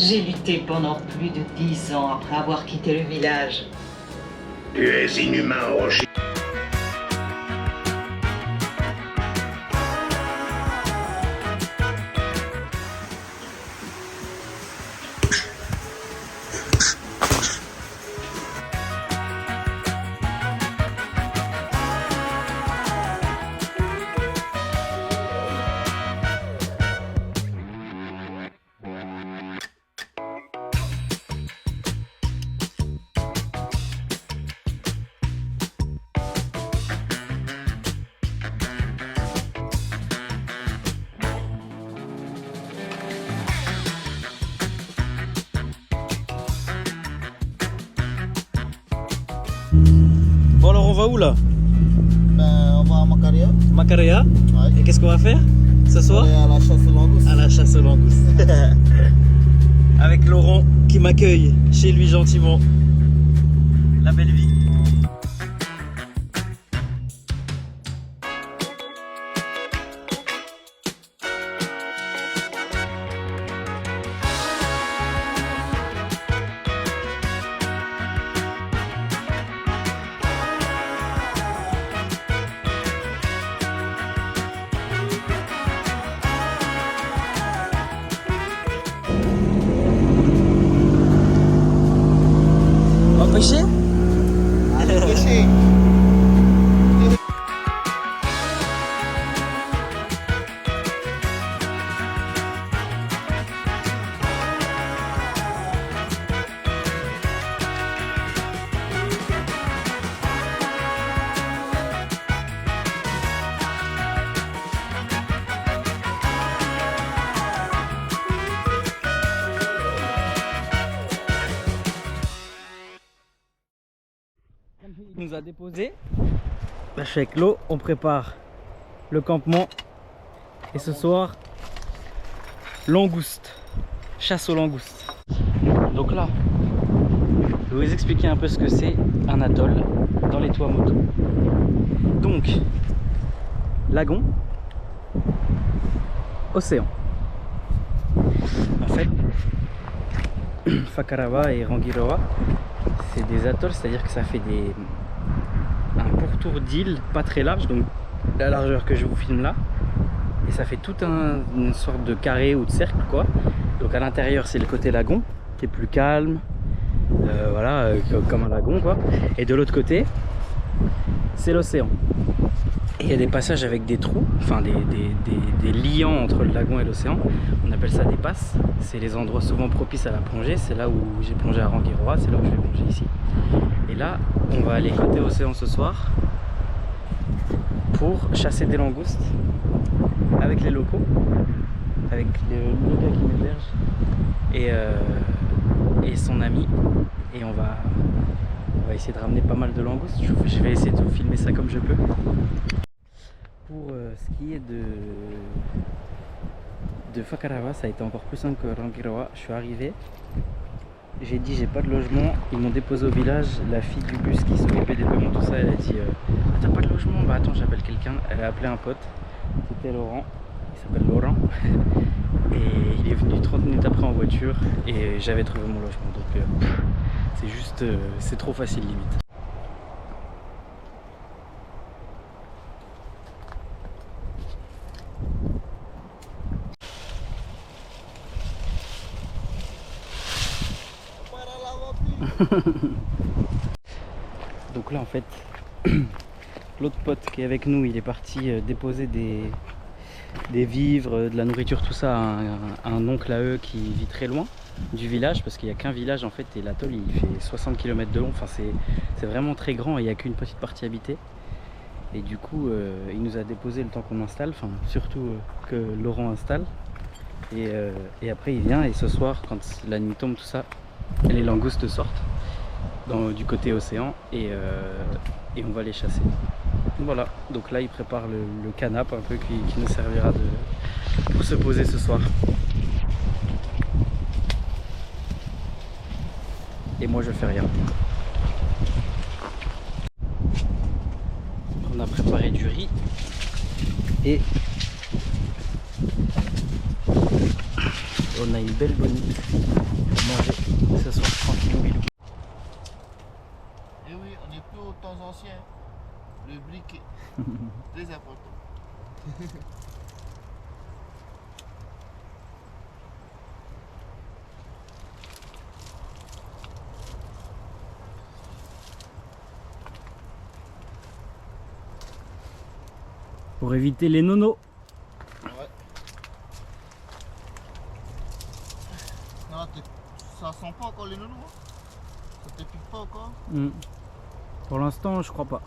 J'ai lutté pendant plus de 10 ans après avoir quitté le village. Tu es inhumain, Orochi. Bon alors on va où là? On va à Macaria. Macaria. Ouais. Et qu'est-ce qu'on va faire ce soir? On est à la chasse aux langoustes. À la chasse aux langoustes. Avec Laurent qui m'accueille chez lui gentiment. La belle vie. On va pêcher? Allez pêcher. Il nous a déposé. Là, je suis avec l'eau, on prépare le campement. Et ce soir, langouste, chasse aux langoustes. Donc là, je vais vous expliquer un peu ce que c'est un atoll dans les Tuamotu. Donc, lagon, océan. En fait, Fakarawa et Rangiroa, c'est des atolls, c'est-à-dire que ça fait un pourtour d'île pas très large, donc la largeur que je vous filme là, et ça fait tout une sorte de carré ou de cercle quoi. Donc à l'intérieur c'est le côté lagon qui est plus calme, voilà, comme un lagon quoi, et de l'autre côté c'est l'océan. Et il y a des passages avec des trous, enfin des liants entre le lagon et l'océan. On appelle ça des passes. C'est les endroits souvent propices à la plongée. C'est là où j'ai plongé à Rangiroa, c'est là où je vais plonger ici. Et là, on va aller côté océan ce soir pour chasser des langoustes avec les locaux, avec le gars qui m'héberge et son ami. Et on va essayer de ramener pas mal de langoustes. Je vais essayer de vous filmer ça comme je peux. Pour ce qui est de Fakarawa, ça a été encore plus simple que Rangiroa. Je suis arrivé, j'ai dit j'ai pas de logement, ils m'ont déposé au village. La fille du bus qui s'occupait des paiements, tout ça, elle a dit ah, t'as pas de logement? Bah attends, j'appelle quelqu'un. Elle a appelé un pote, c'était Laurent, il s'appelle Laurent, et il est venu 30 minutes après en voiture et j'avais trouvé mon logement. Donc c'est juste, c'est trop facile limite. Donc là en fait l'autre pote qui est avec nous, il est parti déposer des vivres, de la nourriture, tout ça à un oncle à eux qui vit très loin du village, parce qu'il n'y a qu'un village en fait, et l'atoll il fait 60 km de long, enfin c'est vraiment très grand et il n'y a qu'une petite partie habitée. Et du coup il nous a déposé le temps qu'on installe, enfin surtout que Laurent installe, et après il vient, et ce soir quand la nuit tombe tout ça, les langoustes sortent du côté océan et on va les chasser. Voilà, donc là il prépare le canapé un peu qui nous servira pour se poser ce soir. Et moi je fais rien. On a préparé du riz et On a une belle bonite pour manger ce soir tranquillou bilou. Eh oui, on est plus aux temps anciens. Le briquet. Très important. Pour éviter les nonos. Ouais. Non, ça sent pas encore les nounous. Hein. Ça te pique pas encore. Pour l'instant, je crois pas.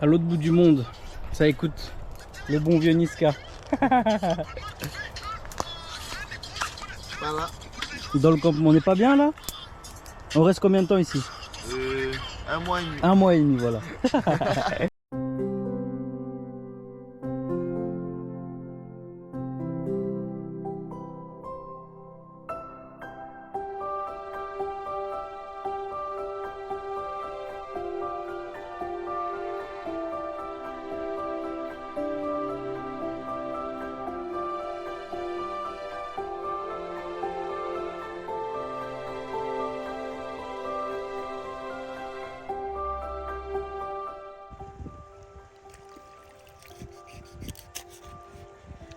À l'autre bout du monde, ça écoute le bon vieux Niska. Voilà. Dans le campement, on n'est pas bien là? On reste combien de temps ici? 1 mois et demi. 1 mois et demi, voilà.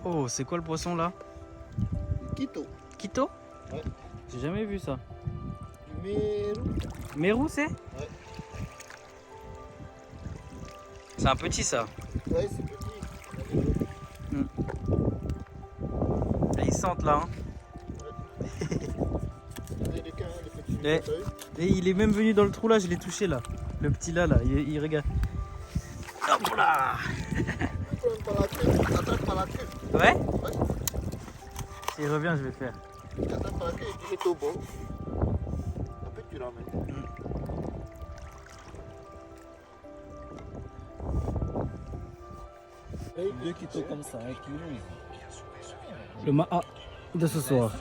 Oh, c'est quoi le poisson là? Quito. Quito? Ouais. J'ai jamais vu ça. Du mérou. Mérou c'est? Ouais. C'est un petit ça. Ouais, c'est petit. Et ils sentent là. Hein. Les requins, les petits. Ouais. Et il est même venu dans le trou là, je l'ai touché là. Le petit là, il regarde. Hop là. Par la queue. Attrape par la queue. Ouais? Ouais. S'il revient, je vais le faire. Attrape par la queue et tu es au bord. Après tu ramènes. Et 2 kitos comme ça, 1 kilo. Le ma'a de ce soir.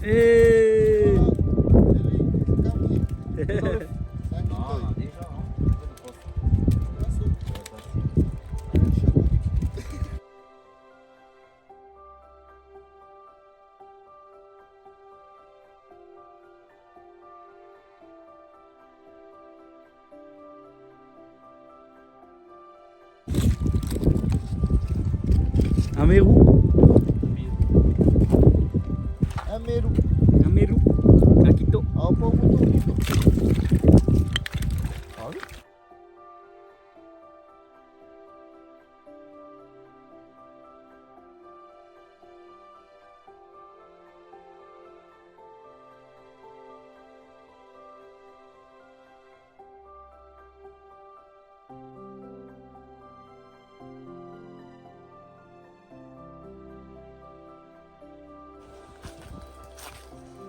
Et un mérou. Un mérou. Un mérou. Un quito. Ah, pas beaucoup de quito. Ah oui.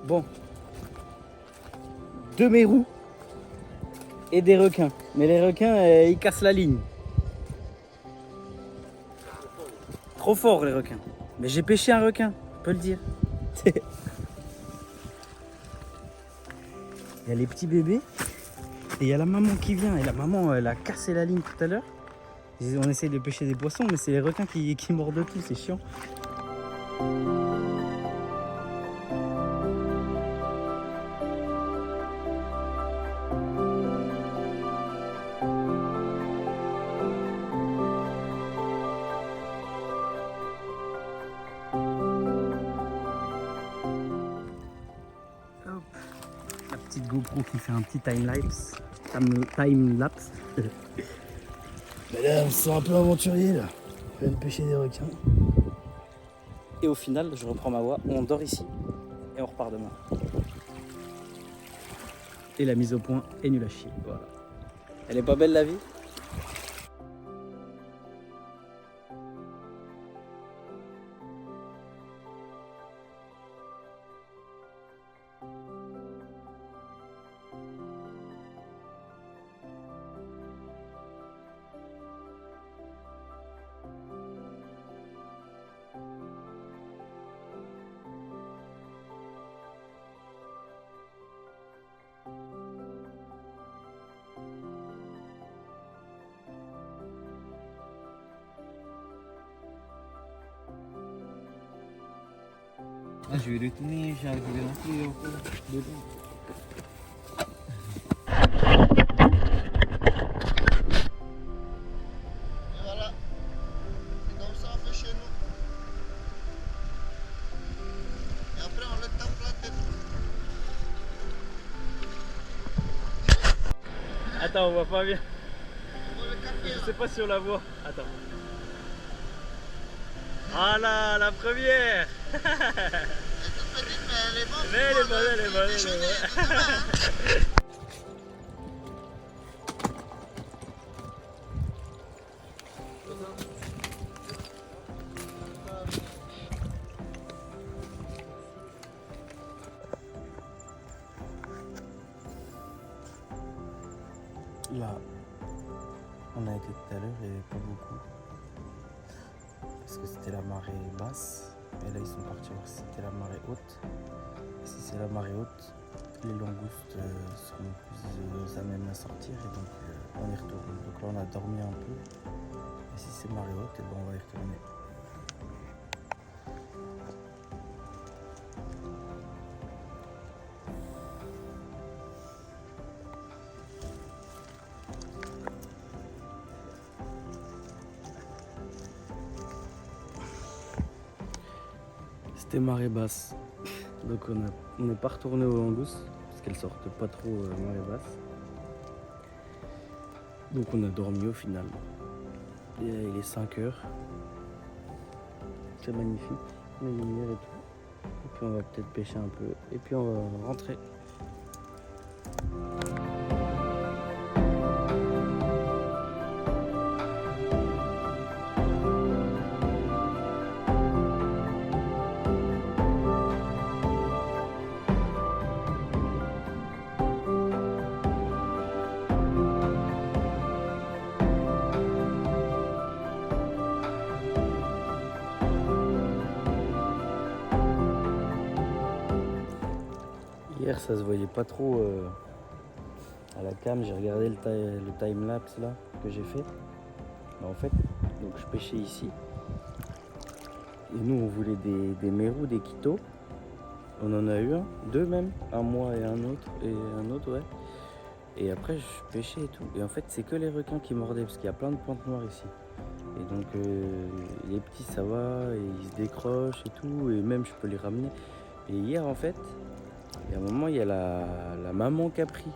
Bon. 2 mérous et des requins. Mais les requins, ils cassent la ligne. Trop fort les requins. Mais j'ai pêché un requin, je peux le dire. Il y a les petits bébés et il y a la maman qui vient. Et la maman, elle a cassé la ligne tout à l'heure. On essaye de pêcher des poissons, mais c'est les requins qui mordent tout, c'est chiant. GoPro qui fait un petit time-lapse. Time-lapse. Mais là, on se sent un peu aventurier là. On va me pêcher des requins. Et au final, je reprends ma voie, on dort ici et on repart demain. Et la mise au point est nulle à chier. Voilà. Elle est pas belle la vie? Ah, je vais retourner, j'ai arrivé rentrer dedans. Et voilà. C'est comme ça on fait chez nous. Et après on le tape la tête. Attends, on voit pas bien. On voit le café Je là. sais pas si on la voit. Attends. Ah là, la première. Elle est toute petite mais elle est bonne. Mais elle est bonne, elle est bonne, elle est Déjeuner, bonne. de demain, hein. Là, on a été tout à l'heure et pas beaucoup. Parce que c'était la marée basse. Et là, ils sont partis voir si c'était la marée haute. Et si c'est la marée haute, les langoustes seront plus à même à sortir. Et donc, on y retourne. Donc là, on a dormi un peu. Et si c'est marée haute, et ben, on va y retourner. C'était marée basse, donc on n'est pas retourné aux langoustes parce qu'elles sortent pas trop marée basse. Donc on a dormi au final. Et là, il est 5 heures. C'est magnifique, la lumière et tout. Et puis on va peut-être pêcher un peu et puis on va rentrer. Hier ça se voyait pas trop à la cam, j'ai regardé le time-lapse là que j'ai fait. En fait, donc je pêchais ici. Et nous on voulait des mérous, des quitos. On en a eu un, deux même, un moi et un autre ouais. Et après je pêchais et tout. Et en fait c'est que les requins qui mordaient parce qu'il y a plein de pointes noires ici. Et donc les petits ça va, et ils se décrochent et tout, et même je peux les ramener. Et hier en fait, il y a un moment il y a la maman qui a pris.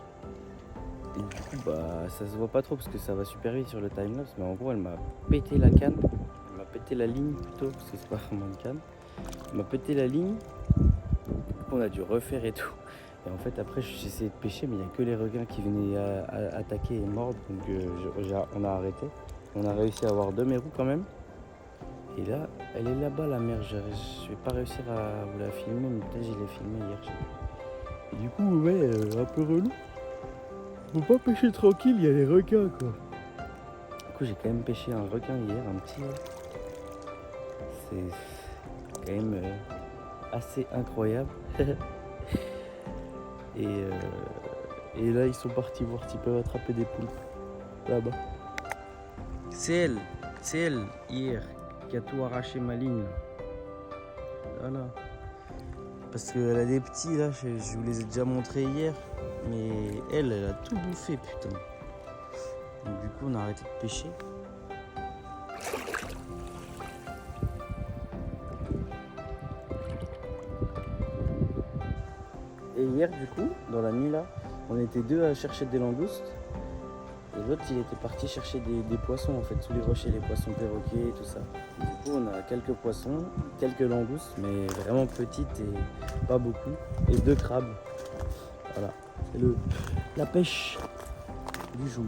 Et du coup bah ça se voit pas trop parce que ça va super vite sur le timelapse, mais en gros elle m'a pété la canne, elle m'a pété la ligne plutôt parce que c'est pas vraiment une canne. Elle m'a pété la ligne, on a dû refaire et tout. Et en fait après j'ai essayé de pêcher mais il n'y a que les requins qui venaient attaquer et mordre, donc on a arrêté. On a réussi à avoir 2 mérous quand même. Et là, elle est là-bas la mer, je vais pas réussir à vous la filmer, mais peut-être je l'ai filmée hier. Et du coup, ouais, un peu relou. Faut pas pêcher tranquille, il y a les requins quoi. Du coup, j'ai quand même pêché un requin hier, un petit. C'est quand même assez incroyable. Et là, ils sont partis voir s'ils peuvent attraper des poules là-bas. C'est elle, hier, qui a tout arraché ma ligne. Voilà. Parce qu'elle a des petits là, je vous les ai déjà montrés hier. Mais elle a tout bouffé, putain. Donc du coup, on a arrêté de pêcher. Et hier, du coup, dans la nuit là, On était deux à chercher des langoustes. Et l'autre, il était parti chercher des poissons en fait, sous les rochers, les poissons perroquets et tout ça. Du coup, on a quelques poissons, quelques langoustes, mais vraiment petites et pas beaucoup. Et 2 crabes. Voilà, c'est la pêche du jour.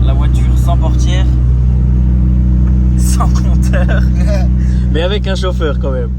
La voiture sans portière, sans compteur, mais avec un chauffeur quand même.